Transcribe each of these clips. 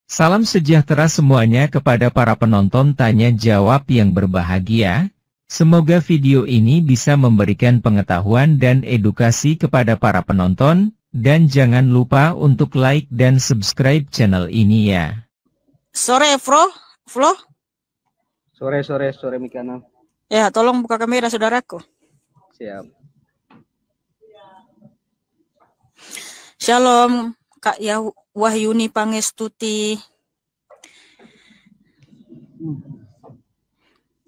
Salam sejahtera semuanya kepada para penonton tanya jawab yang berbahagia. Semoga video ini bisa memberikan pengetahuan dan edukasi kepada para penonton, dan jangan lupa untuk like dan subscribe channel ini ya. Sore, Flo? Sore Mikana. Ya, tolong buka kamera saudaraku. Siap. Shalom, Kak Wahyuni Pangestuti.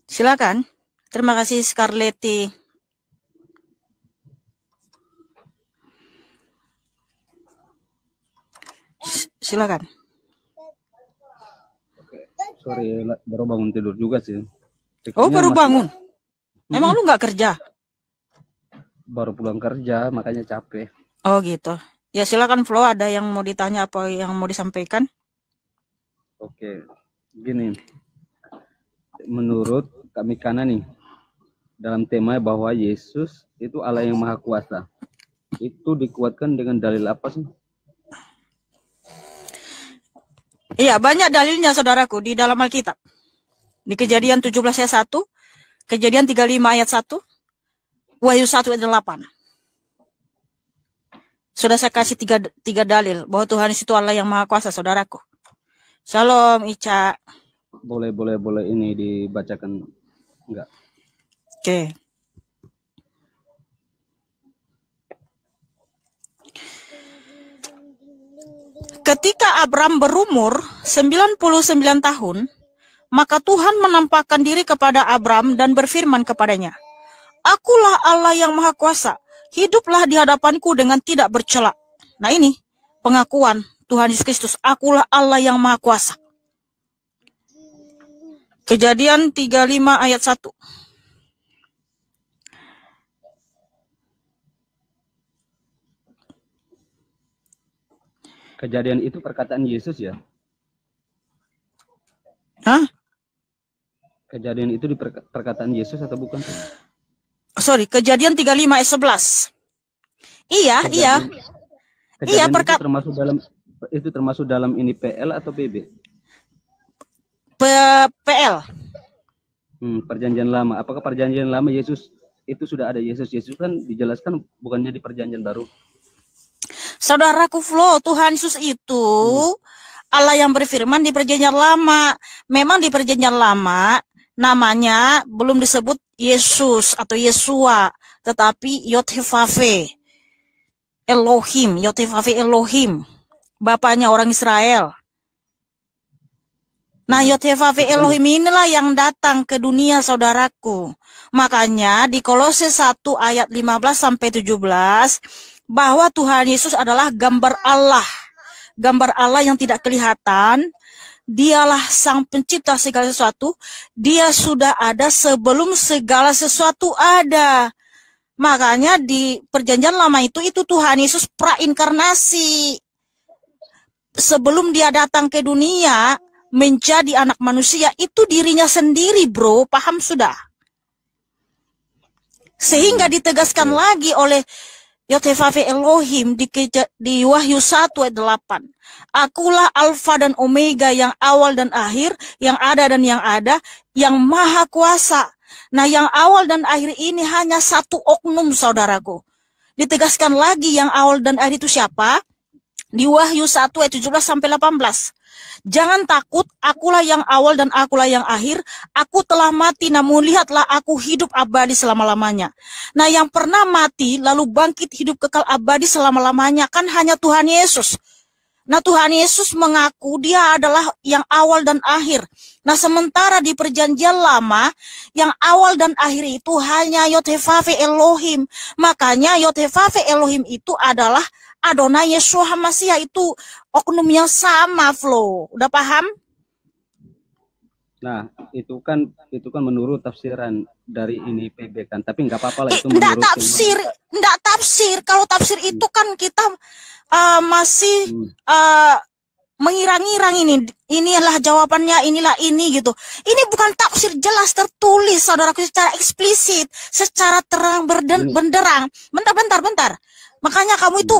Silakan. Terima kasih Scarletti. Silakan. Sorry, baru bangun tidur juga sih. Oh, baru bangun? Emang lu nggak kerja? Baru pulang kerja, makanya capek. Oh gitu. Ya silakan Flo, ada yang mau ditanya apa yang mau disampaikan? Oke, gini. Menurut Kak Mikana nih, dalam tema bahwa Yesus itu Allah yang Maha Kuasa, itu dikuatkan dengan dalil apa sih? Iya, banyak dalilnya saudaraku di dalam Alkitab. Di Kejadian 17 ayat 1, Kejadian 35 ayat 1, Wahyu 1 ayat 8. Sudah saya kasih tiga dalil bahwa Tuhan itu Allah yang Maha Kuasa, saudaraku. Shalom, Ica. Boleh ini dibacakan enggak? Oke. Ketika Abram berumur 99 tahun, maka Tuhan menampakkan diri kepada Abram dan berfirman kepadanya, "Akulah Allah yang Maha Kuasa. Hiduplah di hadapanku dengan tidak bercela." Nah ini pengakuan Tuhan Yesus Kristus, akulah Allah yang Maha Kuasa. Kejadian 35 ayat 1. Kejadian itu perkataan Yesus ya? Hah? Kejadian itu perkataan Yesus atau bukan? Sorry, Kejadian 35 ayat 11. Iya. Kejadian itu termasuk dalam ini PL atau PB? PL. Perjanjian lama. Apakah perjanjian lama Yesus itu sudah ada Yesus? Yesus kan dijelaskan bukannya di perjanjian baru. Saudaraku Flo, Tuhan Yesus itu Allah yang berfirman di perjanjian lama. Memang di perjanjian lama namanya belum disebut Yesus atau Yesua, tetapi Yod-Heh-Vaveh Elohim, Yod-Heh-Vaveh Elohim, bapaknya orang Israel. Nah, Yod-Heh-Vaveh Elohim inilah yang datang ke dunia, saudaraku. Makanya di Kolose 1 ayat 15 sampai 17 bahwa Tuhan Yesus adalah gambar Allah. Gambar Allah yang tidak kelihatan. Dialah sang pencipta segala sesuatu. Dia sudah ada sebelum segala sesuatu ada. Makanya di perjanjian lama itu Tuhan Yesus prainkarnasi. Sebelum dia datang ke dunia menjadi anak manusia, itu dirinya sendiri, bro. Paham sudah? Sehingga ditegaskan lagi oleh Yod-Heh-Vaveh Elohim di Wahyu 1 ayat 8. Akulah Alfa dan Omega, yang awal dan akhir, yang ada dan yang ada, yang Maha Kuasa. Nah, yang awal dan akhir ini hanya satu oknum, saudaraku. Ditegaskan lagi yang awal dan akhir itu siapa? Di Wahyu 1 ayat 17 sampai 18. Jangan takut, akulah yang awal dan akulah yang akhir. Aku telah mati, namun lihatlah aku hidup abadi selama-lamanya. Nah, yang pernah mati lalu bangkit hidup kekal abadi selama-lamanya kan hanya Tuhan Yesus. Nah, Tuhan Yesus mengaku dia adalah yang awal dan akhir. Nah, sementara di perjanjian lama, yang awal dan akhir itu hanya Yod-Heh-Vaveh Elohim. Makanya Yod-Heh-Vaveh Elohim itu adalah Adonai Yeshua HaMashiach, itu oknum yang sama, Flo. Udah paham? Nah, itu kan menurut tafsiran dari ini PB kan, tapi nggak apa-apa lah itu menurut enggak tafsir. Kalau tafsir itu kan kita masih mengira-ngira inilah jawabannya, inilah ini gitu. Ini bukan tafsir, jelas tertulis, saudaraku, secara eksplisit, secara terang benderang. Bentar. Makanya kamu itu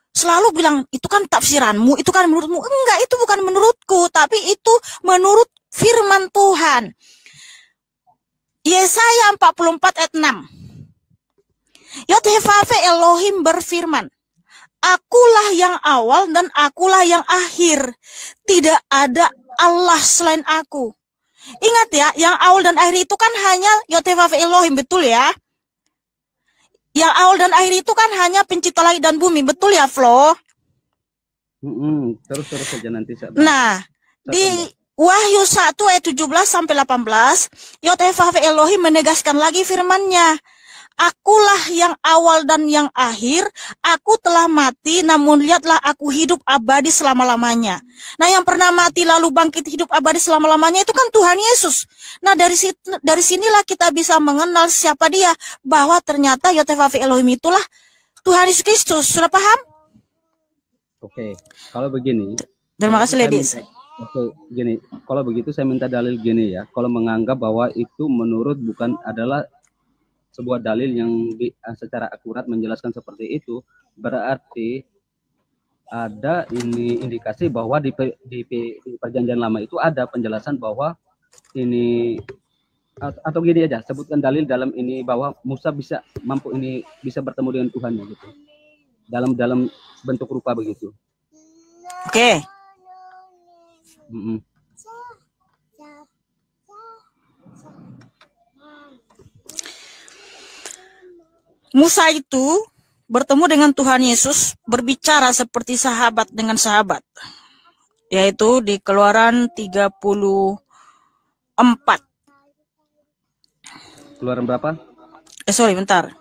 selalu bilang, itu kan tafsiranmu, itu kan menurutmu. Enggak, itu bukan menurutku, tetapi itu menurut firman Tuhan. Yesaya 44 ayat 6. Yod-Heh-Vav Elohim berfirman, Akulah yang awal dan akulah yang akhir. Tidak ada Allah selain aku. Ingat ya, yang awal dan akhir itu kan hanya Yod-Heh-Vav Elohim, betul ya? Yang awal dan akhir itu kan hanya pencipta langit dan bumi, betul ya, Flo? Terus saja nanti saya. Nah, di Wahyu 1 ayat 17 sampai 18, Yod-Heh-Vav Elohim menegaskan lagi firman-Nya. Akulah yang awal dan yang akhir, aku telah mati, namun lihatlah aku hidup abadi selama-lamanya. Nah, yang pernah mati lalu bangkit hidup abadi selama-lamanya itu kan Tuhan Yesus. Nah, dari sinilah kita bisa mengenal siapa dia, bahwa ternyata Yod-Heh-Vav Elohim itulah Tuhan Yesus Kristus. Sudah paham? Oke, kalau begini. Terima kasih, ladies. Oke, gini, kalau begitu saya minta dalil gini ya. Kalau menganggap bahwa itu menurut bukan adalah sebuah dalil yang secara akurat menjelaskan seperti itu, berarti ada ini indikasi bahwa di perjanjian lama itu ada penjelasan bahwa ini, atau gini aja, sebutkan dalil dalam ini bahwa Musa bisa bertemu dengan Tuhannya gitu, dalam bentuk rupa begitu. Oke. Musa itu bertemu dengan Tuhan Yesus, berbicara seperti sahabat dengan sahabat. Yaitu di Keluaran 34. Keluaran berapa? Bentar.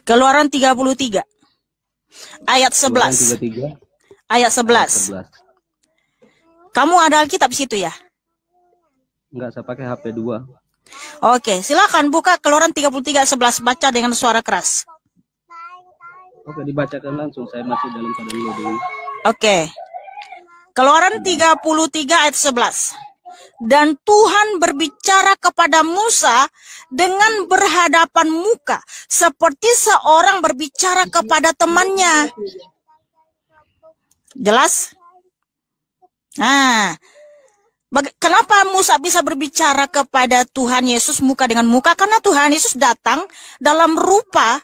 Keluaran 33. Ayat 11. 33. Ayat 11. Kamu ada Alkitab situ ya? Enggak, saya pakai HP 2. Oke, silakan buka Keluaran 33 ayat 11, baca dengan suara keras. Oke, dibacakan langsung, saya masih dalam keadaan loading. Oke. Keluaran 33 ayat 11. Dan Tuhan berbicara kepada Musa dengan berhadapan muka, seperti seorang berbicara kepada temannya. Jelas? Nah, kenapa Musa bisa berbicara kepada Tuhan Yesus muka dengan muka? Karena Tuhan Yesus datang dalam rupa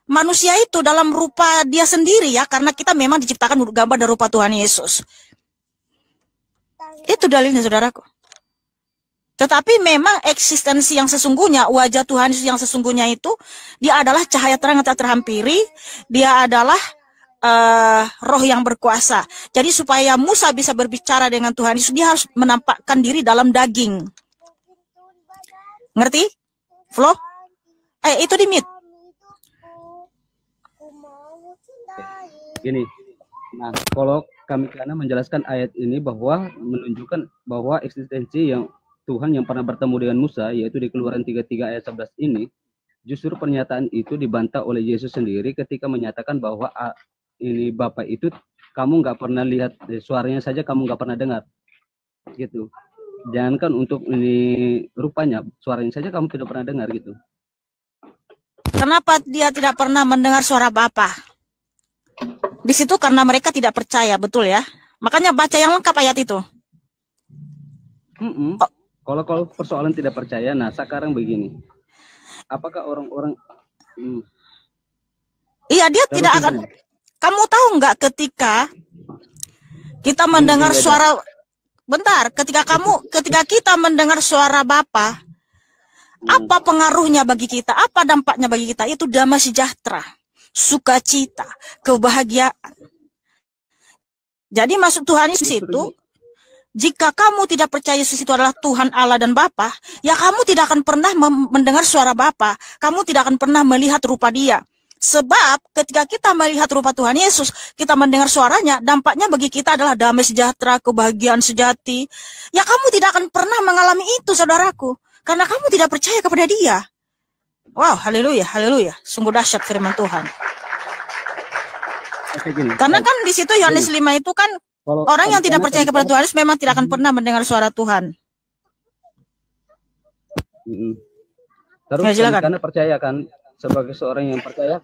manusia itu, dalam rupa dia sendiri ya. Karena kita memang diciptakan gambar dan rupa Tuhan Yesus. Itu dalilnya, saudaraku. Tetapi memang eksistensi yang sesungguhnya, wajah Tuhan Yesus yang sesungguhnya itu, dia adalah cahaya terang yang tak terhampiri. Dia adalah roh yang berkuasa. Jadi supaya Musa bisa berbicara dengan Tuhan Yesus, dia harus menampakkan diri dalam daging. Ngerti? Flo? Itu di mute. Gini, nah kalau kami karena menjelaskan ayat ini bahwa menunjukkan bahwa eksistensi yang Tuhan yang pernah bertemu dengan Musa, yaitu di Keluaran 33 ayat 11 ini, justru pernyataan itu dibantah oleh Yesus sendiri ketika menyatakan bahwa ini Bapak itu kamu nggak pernah lihat, suaranya saja kamu nggak pernah dengar, gitu. Jangankan untuk ini rupanya, suaranya saja kamu tidak pernah dengar, gitu. Kenapa dia tidak pernah mendengar suara Bapa? Di situ karena mereka tidak percaya, betul ya? Makanya baca yang lengkap ayat itu. Kalau persoalan tidak percaya, nah sekarang begini, apakah orang-orang iya, dia tidak akan. Kamu tahu nggak ketika kita mendengar suara, bentar, ketika kita mendengar suara Bapa, apa pengaruhnya bagi kita? Apa dampaknya bagi kita? Itu damai sejahtera, sukacita, kebahagiaan. Jadi maksud Tuhan Yesus itu, jika kamu tidak percaya Yesus itu adalah Tuhan Allah dan Bapa, ya kamu tidak akan pernah mendengar suara Bapa, kamu tidak akan pernah melihat rupa Dia. Sebab ketika kita melihat rupa Tuhan Yesus, kita mendengar suaranya, dampaknya bagi kita adalah damai sejahtera, kebahagiaan sejati. Ya kamu tidak akan pernah mengalami itu, saudaraku, karena kamu tidak percaya kepada Dia. Wow, haleluya, haleluya. Sungguh dahsyat firman Tuhan. Karena kan di situ Yohanes 5 itu kan orang yang tidak percaya kepada Tuhan Yesus memang tidak akan pernah mendengar suara Tuhan. Terus karena percaya kan, sebagai seorang yang percaya,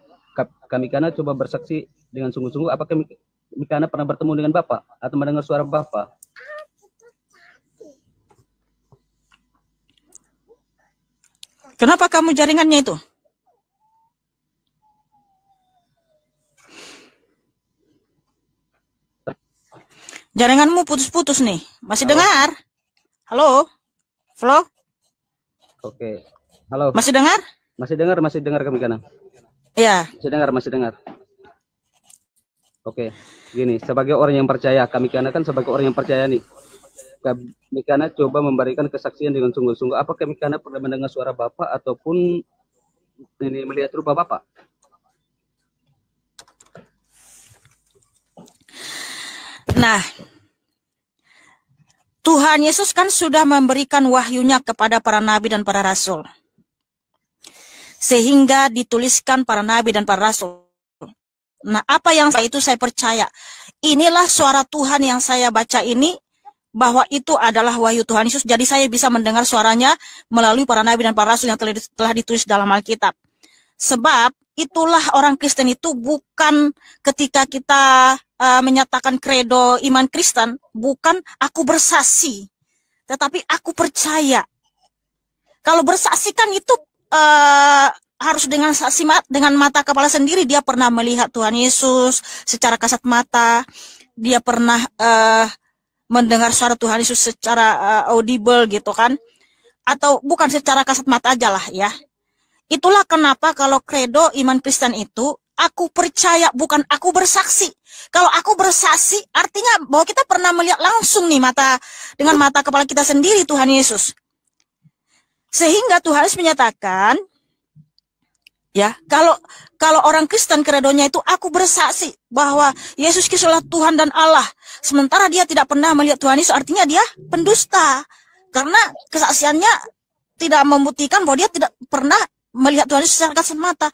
kami karena coba bersaksi dengan sungguh-sungguh, apakah Mikana pernah bertemu dengan Bapak atau mendengar suara Bapak? Kenapa kamu jaringannya itu? Jaringanmu putus-putus nih. Masih Halo? dengar? Halo? Flo? Oke. Halo. Masih dengar? Masih dengar kami Mikana. Ya. Masih dengar. Oke. Gini, sebagai orang yang percaya, kami Mikana kan sebagai orang yang percaya nih. Mikana coba memberikan kesaksian dengan sungguh-sungguh. Apakah Mikana pernah mendengar suara Bapak ataupun ini melihat rupa Bapak? Nah, Tuhan Yesus kan sudah memberikan wahyunya kepada para nabi dan para rasul. Sehingga dituliskan para nabi dan para rasul. Nah, apa yang saya percaya. Inilah suara Tuhan yang saya baca ini, bahwa itu adalah wahyu Tuhan Yesus. Jadi saya bisa mendengar suaranya melalui para nabi dan para rasul yang telah ditulis dalam Alkitab. Sebab itulah orang Kristen itu bukan ketika kita menyatakan kredo iman Kristen, bukan aku bersaksi, tetapi aku percaya. Kalau bersaksi kan itu harus dengan saksi dengan mata kepala sendiri. Dia pernah melihat Tuhan Yesus secara kasat mata, dia pernah mendengar suara Tuhan Yesus secara audible gitu kan, atau bukan secara kasat mata aja lah ya. Itulah kenapa kalau kredo iman Kristen itu aku percaya, bukan aku bersaksi. Kalau aku bersaksi artinya bahwa kita pernah melihat langsung nih dengan mata kepala kita sendiri Tuhan Yesus. Sehingga Tuhan Yesus menyatakan, ya, kalau orang Kristen kredonya itu aku bersaksi bahwa Yesus Kristuslah Tuhan dan Allah. Sementara dia tidak pernah melihat Tuhan Yesus, artinya dia pendusta. Karena kesaksiannya tidak membuktikan bahwa dia tidak pernah melihat Tuhan Yesus secara kasat mata.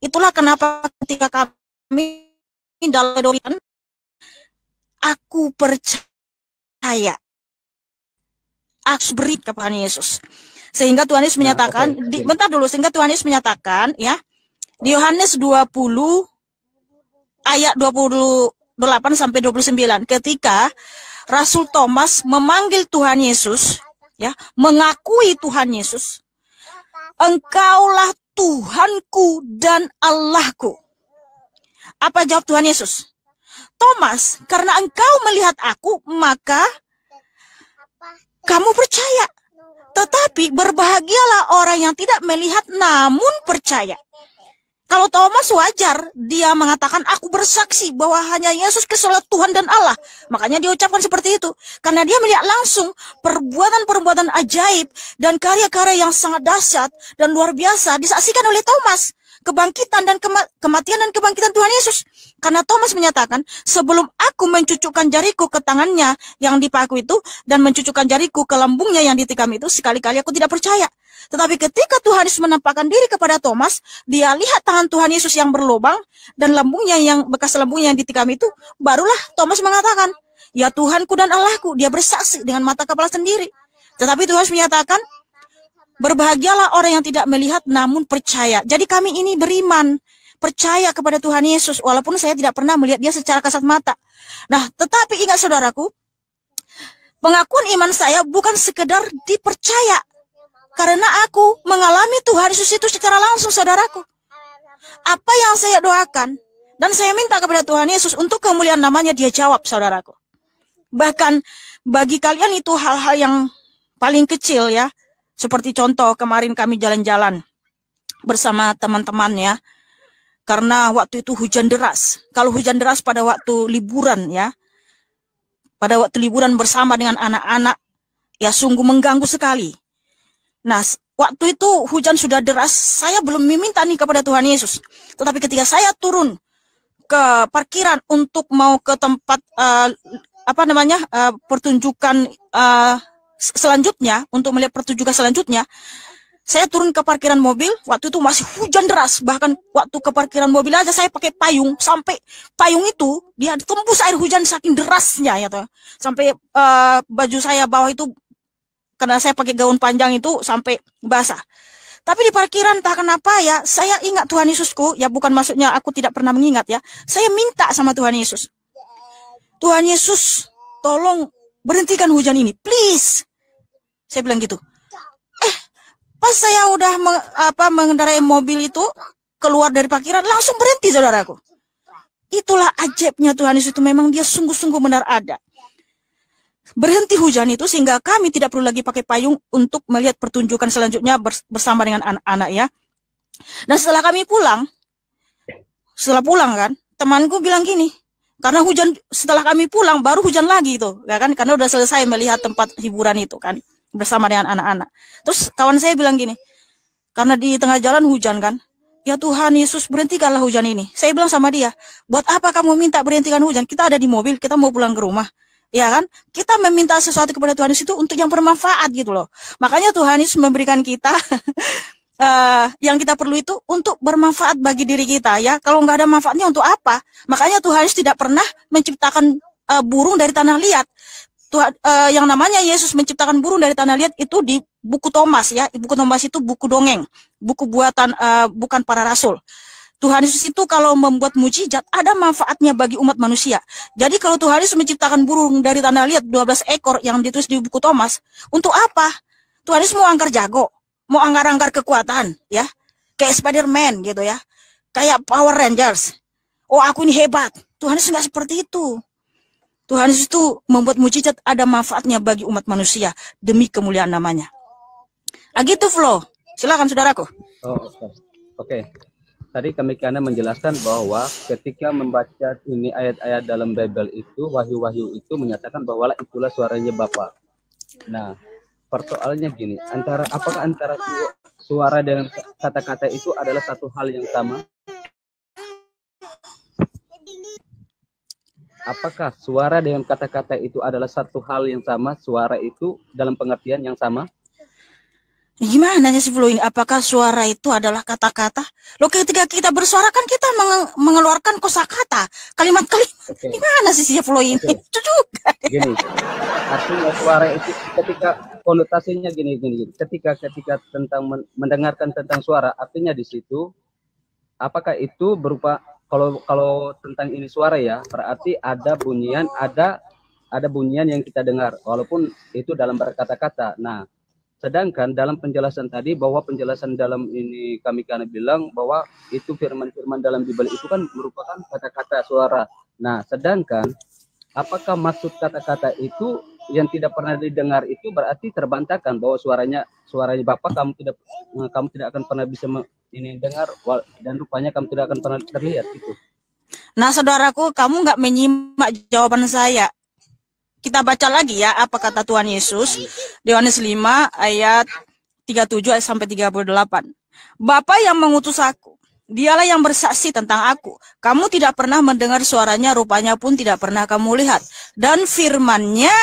Itulah kenapa ketika kami dalam doa, aku percaya, aku beri kepada Yesus. Sehingga Tuhan Yesus menyatakan, bentar dulu, sehingga Tuhan Yesus menyatakan, ya, di Yohanes 20 ayat 28 sampai 29, ketika Rasul Thomas memanggil Tuhan Yesus, ya, mengakui Tuhan Yesus, Engkaulah Tuhanku dan Allahku. Apa jawab Tuhan Yesus? Thomas, karena engkau melihat aku, maka kamu percaya. Tetapi berbahagialah orang yang tidak melihat namun percaya. Kalau Thomas wajar, dia mengatakan aku bersaksi bahwa hanya Yesus Kristus Tuhan dan Allah. Makanya dia ucapkan seperti itu. Karena dia melihat langsung perbuatan-perbuatan ajaib dan karya-karya yang sangat dahsyat dan luar biasa disaksikan oleh Thomas. Kebangkitan dan kematian dan kebangkitan Tuhan Yesus. Karena Thomas menyatakan, sebelum aku mencucukkan jariku ke tangannya yang dipaku itu, dan mencucukkan jariku ke lambungnya yang ditikam itu, sekali-kali aku tidak percaya. Tetapi ketika Tuhan Yesus menampakkan diri kepada Thomas, dia lihat tangan Tuhan Yesus yang berlubang, dan lambungnya bekas lambungnya yang ditikam itu, barulah Thomas mengatakan, ya Tuhanku dan Allahku. Dia bersaksi dengan mata kepala sendiri. Tetapi Tuhan Yesus menyatakan, berbahagialah orang yang tidak melihat namun percaya. Jadi kami ini beriman, percaya kepada Tuhan Yesus, walaupun saya tidak pernah melihat dia secara kasat mata. Nah, tetapi ingat saudaraku, pengakuan iman saya bukan sekedar dipercaya, karena aku mengalami Tuhan Yesus itu secara langsung, saudaraku. Apa yang saya doakan, dan saya minta kepada Tuhan Yesus untuk kemuliaan namanya, dia jawab, saudaraku. Bahkan bagi kalian itu hal-hal yang paling kecil ya. Seperti contoh kemarin kami jalan-jalan bersama teman-teman ya. Karena waktu itu hujan deras. Kalau hujan deras pada waktu liburan ya. Pada waktu liburan bersama dengan anak-anak, ya sungguh mengganggu sekali. Nah, waktu itu hujan sudah deras, saya belum meminta nih kepada Tuhan Yesus. Tetapi ketika saya turun ke parkiran untuk mau ke tempat pertunjukan selanjutnya, untuk melihat pertunjukan selanjutnya, saya turun ke parkiran mobil. Waktu itu masih hujan deras. Bahkan waktu ke parkiran mobil aja saya pakai payung, sampai payung itu dia tembus air hujan saking derasnya ya toh. Sampai baju saya bawah itu, karena saya pakai gaun panjang itu, sampai basah. Tapi di parkiran entah kenapa ya, saya ingat Tuhan Yesusku. Ya bukan maksudnya aku tidak pernah mengingat ya. Saya minta sama Tuhan Yesus. Tuhan Yesus, tolong berhentikan hujan ini, please. Saya bilang gitu. Pas saya udah mengendarai mobil itu, keluar dari parkiran, langsung berhenti, saudaraku. Itulah ajaibnya Tuhan Yesus itu, memang dia sungguh-sungguh benar ada. Berhenti hujan itu sehingga kami tidak perlu lagi pakai payung untuk melihat pertunjukan selanjutnya bersama dengan anak-anak ya. Dan setelah kami pulang, kan, temanku bilang gini, karena hujan, setelah kami pulang baru hujan lagi itu, ya kan, karena udah selesai melihat tempat hiburan itu kan, bersama dengan anak-anak. Terus kawan saya bilang gini, karena di tengah jalan hujan kan, ya Tuhan Yesus berhentikanlah hujan ini. Saya bilang sama dia, buat apa kamu minta berhentikan hujan? Kita ada di mobil, kita mau pulang ke rumah. Ya kan, kita meminta sesuatu kepada Tuhan Yesus itu untuk yang bermanfaat gitu loh. Makanya Tuhan Yesus memberikan kita yang kita perlu itu untuk bermanfaat bagi diri kita ya. Kalau nggak ada manfaatnya untuk apa? Makanya Tuhan Yesus tidak pernah menciptakan burung dari tanah liat. Tuhan, yang namanya Yesus menciptakan burung dari tanah liat itu di buku Thomas ya. Buku Thomas itu buku dongeng, buku buatan bukan para rasul. Tuhan Yesus itu kalau membuat mujizat ada manfaatnya bagi umat manusia. Jadi kalau Tuhan Yesus menciptakan burung dari tanah liat 12 ekor yang ditulis di buku Thomas, untuk apa? Tuhan Yesus mau angkar jago, mau angkar-angkar kekuatan ya. Kayak Spider-Man gitu ya. Kayak Power Rangers. Oh, aku ini hebat. Tuhan Yesus nggak seperti itu. Tuhan Yesus itu membuat mujizat ada manfaatnya bagi umat manusia demi kemuliaan namanya. Gitu Flo. Silakan saudaraku. Oh, oke. Tadi kami karena menjelaskan bahwa ketika membaca ini ayat-ayat dalam Bible itu, wahyu-wahyu itu menyatakan bahwa itulah suaranya Bapa. Nah, persoalannya gini, apakah antara suara dengan kata-kata itu adalah satu hal yang sama? Apakah suara dengan kata-kata itu adalah satu hal yang sama? Suara itu dalam pengertian yang sama? Gimana sih Flo ini? Apakah suara itu adalah kata-kata? Loh, ketika kita bersuara kan kita mengeluarkan kosakata, kalimat-kalimat. Okay. Gimana sih Flo ini? Okay. Itu juga. Gini, artinya suara itu ketika konotasinya gini. Ketika tentang mendengarkan tentang suara, artinya di situ apakah itu berupa kalau tentang ini suara ya, berarti ada bunyian yang kita dengar walaupun itu dalam berkata-kata. Nah, sedangkan dalam penjelasan tadi bahwa penjelasan dalam ini kami bilang bahwa itu firman-firman dalam Bible itu kan merupakan kata-kata suara. Nah, sedangkan apakah maksud kata-kata itu yang tidak pernah didengar itu berarti terbantahkan bahwa suaranya Bapa kamu tidak akan pernah bisa ini dengar dan rupanya kamu tidak akan pernah terlihat gitu. Nah, saudaraku, kamu nggak menyimak jawaban saya. Kita baca lagi ya apa kata Tuhan Yesus di Yohanes 5 ayat 37 sampai 38. Bapa yang mengutus aku, dialah yang bersaksi tentang aku. Kamu tidak pernah mendengar suaranya, rupanya pun tidak pernah kamu lihat. Dan firman-Nya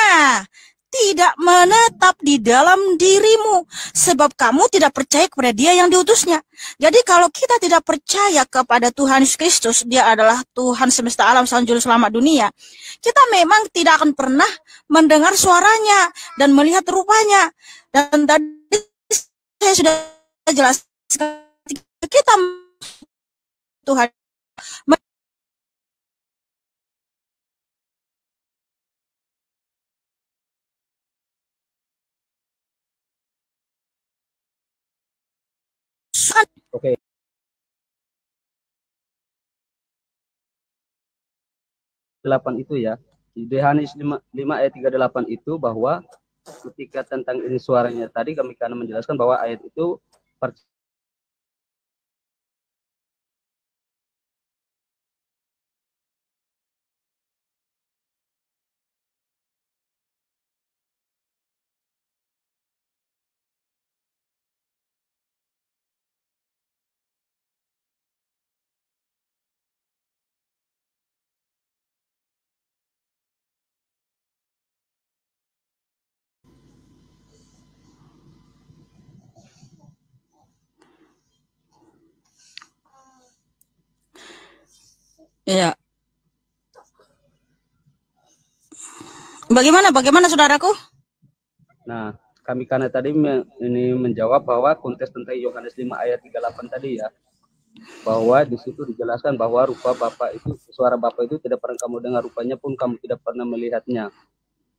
tidak menetap di dalam dirimu, sebab kamu tidak percaya kepada Dia yang diutusnya. Jadi kalau kita tidak percaya kepada Tuhan Yesus Kristus, Dia adalah Tuhan semesta alam, sang juru selamat dunia, kita memang tidak akan pernah mendengar suaranya dan melihat rupanya. Dan tadi saya sudah jelaskan, kita Tuhan Oke. Delapan itu ya. Di Yohanes 5 ayat 38 itu bahwa ketika tentang ini suaranya tadi kami karena menjelaskan bahwa ayat itu ya. Bagaimana saudaraku? Nah, kami karena tadi ini menjawab bahwa konteks tentang Yohanes 5 ayat 38 tadi ya. bahwa di situ dijelaskan bahwa rupa Bapa itu, suara Bapa itu tidak pernah kamu dengar, rupanya pun kamu tidak pernah melihatnya.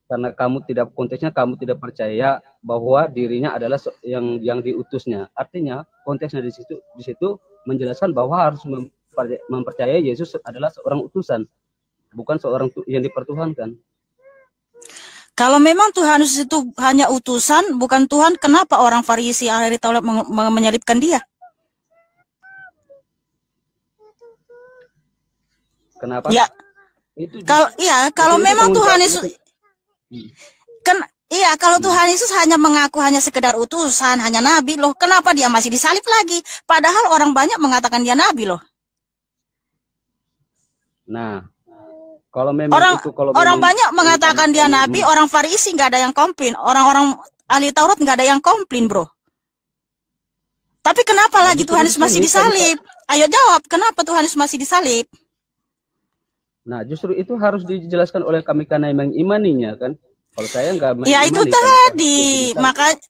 Karena kamu tidak, konteksnya kamu tidak percaya bahwa dirinya adalah yang diutusnya. Artinya konteksnya di situ menjelaskan bahwa harus mempercayai Yesus adalah seorang utusan, bukan seorang yang dipertuhankan. Kalau memang Tuhan Yesus itu hanya utusan, bukan Tuhan, kenapa orang Farisi ahli Taurat menyalibkan dia? Kenapa? Ya. Kalau memang Tuhan Yesus kalau Tuhan Yesus hanya mengaku hanya sekedar utusan, hanya nabi loh, kenapa dia masih disalib lagi? Padahal orang banyak mengatakan dia nabi loh. Nah, kalau memang orang banyak mengatakan dia nabi, orang Farisi nggak ada yang komplain, orang-orang ahli Taurat nggak ada yang komplain, bro. Tapi kenapa lagi Tuhan Yesus masih disalib? Ayo jawab, kenapa Tuhan Yesus masih disalib? Nah, justru itu harus dijelaskan oleh kami karena mengimaninya kan. Kalau saya nggak mengimani. Ya itu tadi,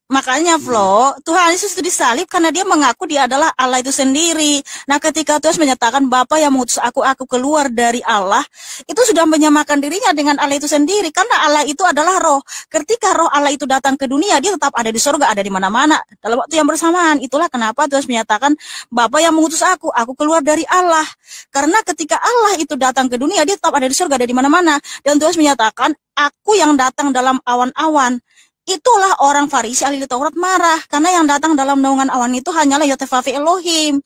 makanya Flo, Tuhan Yesus itu disalib karena dia mengaku dia adalah Allah itu sendiri. Nah, ketika Tuhan menyatakan Bapa yang mengutus aku keluar dari Allah, itu sudah menyamakan dirinya dengan Allah itu sendiri. Karena Allah itu adalah roh. Ketika roh Allah itu datang ke dunia, dia tetap ada di surga, ada di mana-mana. Dalam waktu yang bersamaan, itulah kenapa Tuhan menyatakan Bapa yang mengutus aku keluar dari Allah. Karena ketika Allah itu datang ke dunia, dia tetap ada di surga, ada di mana-mana. Dan Tuhan menyatakan, aku yang datang dalam awan-awan. Itulah orang Farisi ahli Taurat marah. Karena yang datang dalam naungan awan itu hanyalah Yotevave Elohim.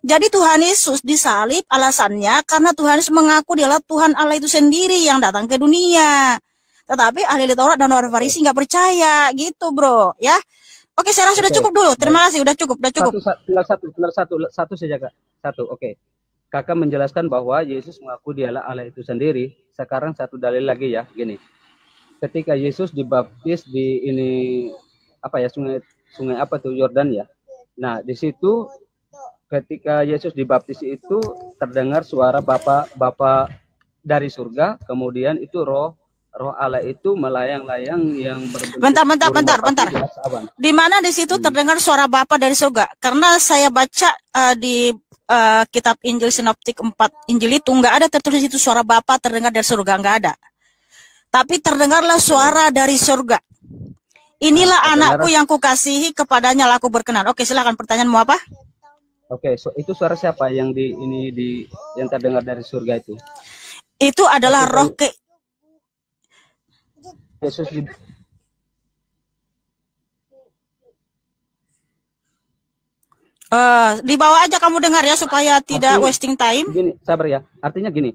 Jadi Tuhan Yesus disalib alasannya karena Tuhan Yesus mengaku dialah Tuhan Allah itu sendiri yang datang ke dunia. Tetapi ahli Taurat dan orang Farisi nggak percaya. Gitu bro. Ya. Oke, saya rasa sudah cukup dulu. Terima kasih. Udah cukup. Satu saja Kak. Oke. Kakak menjelaskan bahwa Yesus mengaku dialah Allah itu sendiri. Sekarang satu dalil lagi ya, gini. Ketika Yesus dibaptis di sungai apa tuh, Yordan ya. Nah, di situ ketika Yesus dibaptis itu terdengar suara Bapa dari surga, kemudian itu roh Allah itu melayang-layang yang berbentuk. Bentar. Di mana di situ terdengar suara Bapa dari surga? Karena saya baca di kitab Injil Sinoptik 4 Injil itu nggak ada tertulis itu suara Bapa terdengar dari surga, nggak ada. Tapi terdengarlah suara dari surga. Inilah anakku yang kukasihi, kepadanya lah aku berkenan. Oke, silakan, pertanyaanmu apa? Oke, itu suara siapa yang yang terdengar dari surga itu? Itu adalah roh Yesus dibawa aja kamu dengar ya supaya tidak wasting time. Gini, sabar ya. Artinya gini,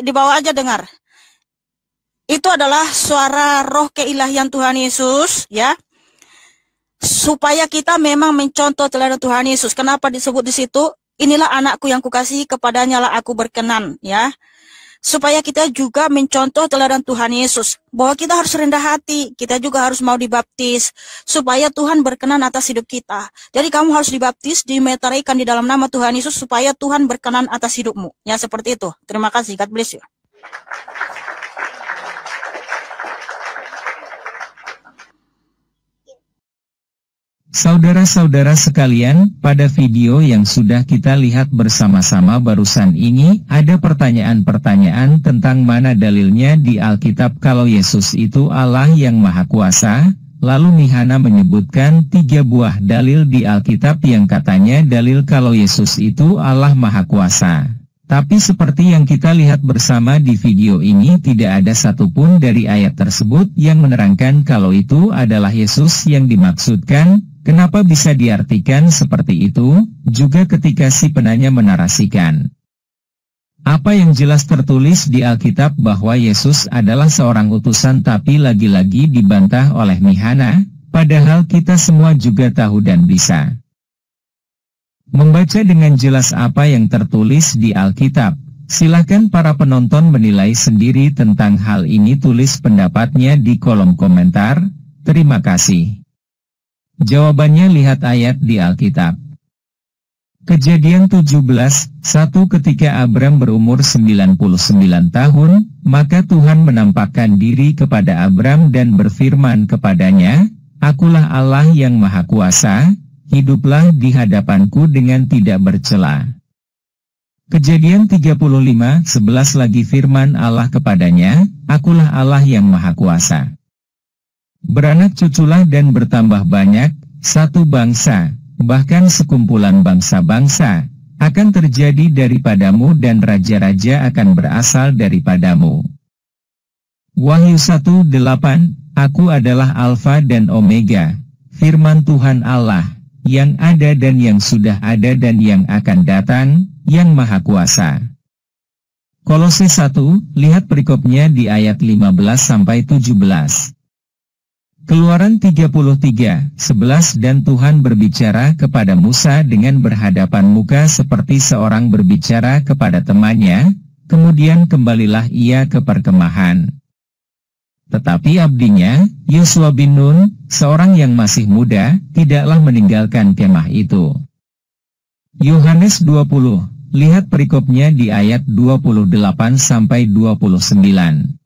dibawa aja dengar. Itu adalah suara roh keilahian Tuhan Yesus, ya. Supaya kita memang mencontoh teladan Tuhan Yesus. Kenapa disebut di situ? Inilah anakku yang kukasihi, kepadanya lah aku berkenan, ya. Supaya kita juga mencontoh teladan Tuhan Yesus. Bahwa kita harus rendah hati, kita juga harus mau dibaptis. Supaya Tuhan berkenan atas hidup kita. Jadi kamu harus dibaptis, dimeteraikan di dalam nama Tuhan Yesus, supaya Tuhan berkenan atas hidupmu. Ya, seperti itu. Terima kasih, God bless you. Saudara-saudara sekalian, pada video yang sudah kita lihat bersama-sama barusan ini, ada pertanyaan-pertanyaan tentang mana dalilnya di Alkitab kalau Yesus itu Allah yang Maha Kuasa. Lalu Mihana menyebutkan 3 buah dalil di Alkitab yang katanya dalil kalau Yesus itu Allah Maha Kuasa. Tapi seperti yang kita lihat bersama di video ini, tidak ada satupun dari ayat tersebut yang menerangkan kalau itu adalah Yesus yang dimaksudkan. Kenapa bisa diartikan seperti itu? Juga ketika si penanya menarasikan apa yang jelas tertulis di Alkitab bahwa Yesus adalah seorang utusan, tapi lagi-lagi dibantah oleh Mihana, padahal kita semua juga tahu dan bisa membaca dengan jelas apa yang tertulis di Alkitab. Silakan para penonton menilai sendiri tentang hal ini, tulis pendapatnya di kolom komentar. Terima kasih. Jawabannya lihat ayat di Alkitab. Kejadian 17:1 ketika Abram berumur 99 tahun, maka Tuhan menampakkan diri kepada Abram dan berfirman kepadanya, Akulah Allah yang Maha Kuasa, hiduplah di hadapanku dengan tidak bercela. Kejadian 35:11 lagi firman Allah kepadanya, Akulah Allah yang Maha Kuasa. Beranak cuculah dan bertambah banyak, satu bangsa, bahkan sekumpulan bangsa-bangsa, akan terjadi daripadamu dan raja-raja akan berasal daripadamu. Wahyu 1:8, Aku adalah Alfa dan Omega, firman Tuhan Allah, yang ada dan yang sudah ada dan yang akan datang, yang Maha Kuasa. Kolose 1, lihat perikopnya di ayat 15-17. Keluaran 33:11 dan Tuhan berbicara kepada Musa dengan berhadapan muka seperti seorang berbicara kepada temannya, kemudian kembalilah ia ke perkemahan. Tetapi abdinya, Yosua bin Nun, seorang yang masih muda, tidaklah meninggalkan kemah itu. Yohanes 20, lihat perikopnya di ayat 28-29.